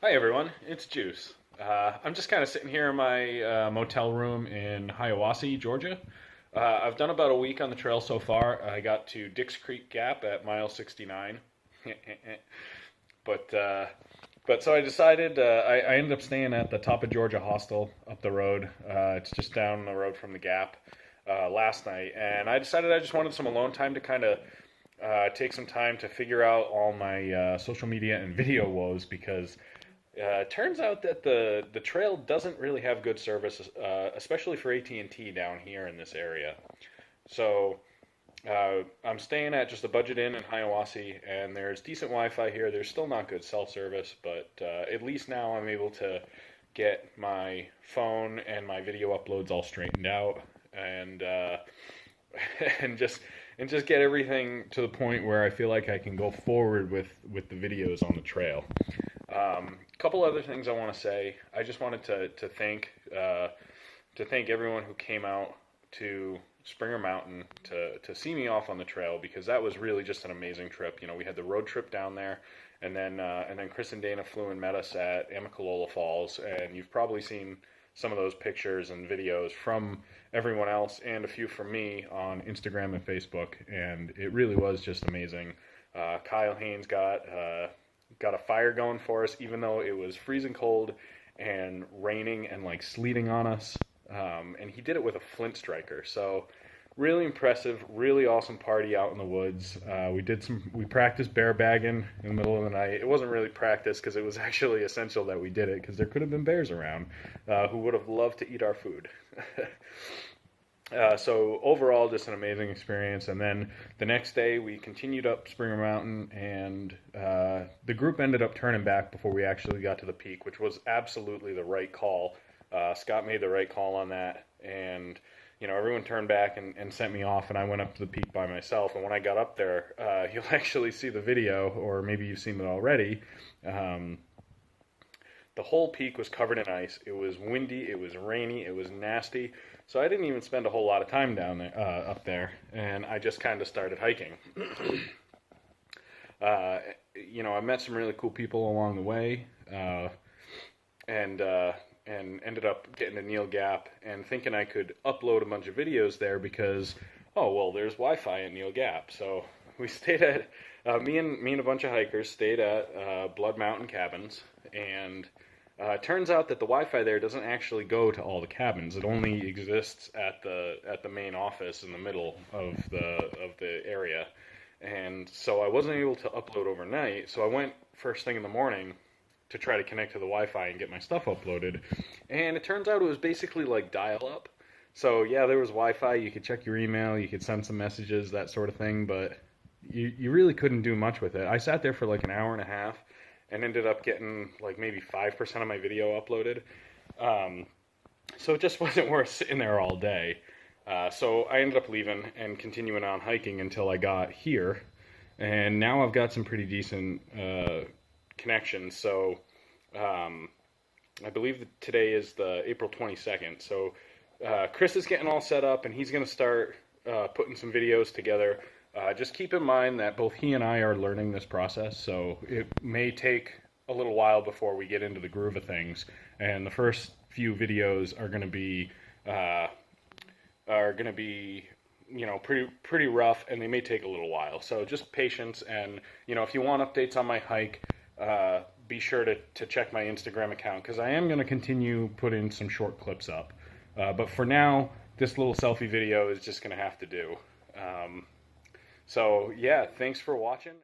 Hi everyone, it's Juice. I'm just kind of sitting here in my motel room in Hiawassee, Georgia. I've done about a week on the trail so far. I got to Dix Creek Gap at mile 69, but uh, but so I decided I ended up staying at the Top of Georgia Hostel up the road. It's just down the road from the Gap last night, and I decided I just wanted some alone time to kind of take some time to figure out all my social media and video woes because it turns out that the trail doesn't really have good service, especially for AT&T down here in this area. So I'm staying at just a budget inn in Hiawassee, and there's decent Wi-Fi here. There's still not good cell service, but at least now I'm able to get my phone and my video uploads all straightened out, and and just get everything to the point where I feel like I can go forward with the videos on the trail. Couple other things I want to say. I just wanted to thank everyone who came out to Springer Mountain to see me off on the trail because that was really just an amazing trip. You know, we had the road trip down there, and then Chris and Dana flew and met us at Amicalola Falls, and you've probably seen some of those pictures and videos from everyone else and a few from me on Instagram and Facebook, and it really was just amazing. Kyle Haynes got a fire going for us, even though it was freezing cold and raining and like sleeting on us. And he did it with a flint striker. So really impressive, really awesome party out in the woods. We practiced bear bagging in the middle of the night. It wasn't really practice because it was actually essential that we did it because there could have been bears around who would have loved to eat our food. So overall, just an amazing experience. And then the next day, we continued up Springer Mountain, and the group ended up turning back before we actually got to the peak, which was absolutely the right call. Scott made the right call on that, and you know everyone turned back and sent me off, and I went up to the peak by myself. And when I got up there, you'll actually see the video, or maybe you've seen it already. The whole peak was covered in ice. It was windy, it was rainy, it was nasty. So I didn't even spend a whole lot of time down there, up there, and I just kind of started hiking. uh, you know, I met some really cool people along the way, and and ended up getting to Neil Gap and thinking I could upload a bunch of videos there because, oh well, there's Wi-Fi at Neil Gap. So we stayed at me and a bunch of hikers stayed at Blood Mountain Cabins, and it turns out that the Wi-Fi there doesn't actually go to all the cabins. It only exists at the main office in the middle of the area. And so I wasn't able to upload overnight. So I went first thing in the morning to try to connect to the Wi-Fi and get my stuff uploaded. And it turns out it was basically like dial-up. So yeah, there was Wi-Fi. You could check your email. You could send some messages, that sort of thing. But you really couldn't do much with it. I sat there for like an hour and a half and ended up getting like maybe 5% of my video uploaded. So it just wasn't worth sitting there all day. So I ended up leaving and continuing on hiking until I got here. And now I've got some pretty decent connections. So I believe that today is the April 22nd. So Chris is getting all set up and he's going to start putting some videos together. Just keep in mind that both he and I are learning this process, so it may take a little while before we get into the groove of things. And the first few videos are going to be, you know, pretty rough, and they may take a little while. So just patience, and you know, if you want updates on my hike, be sure to check my Instagram account because I am going to continue putting some short clips up. But for now, this little selfie video is just going to have to do. So yeah, thanks for watching.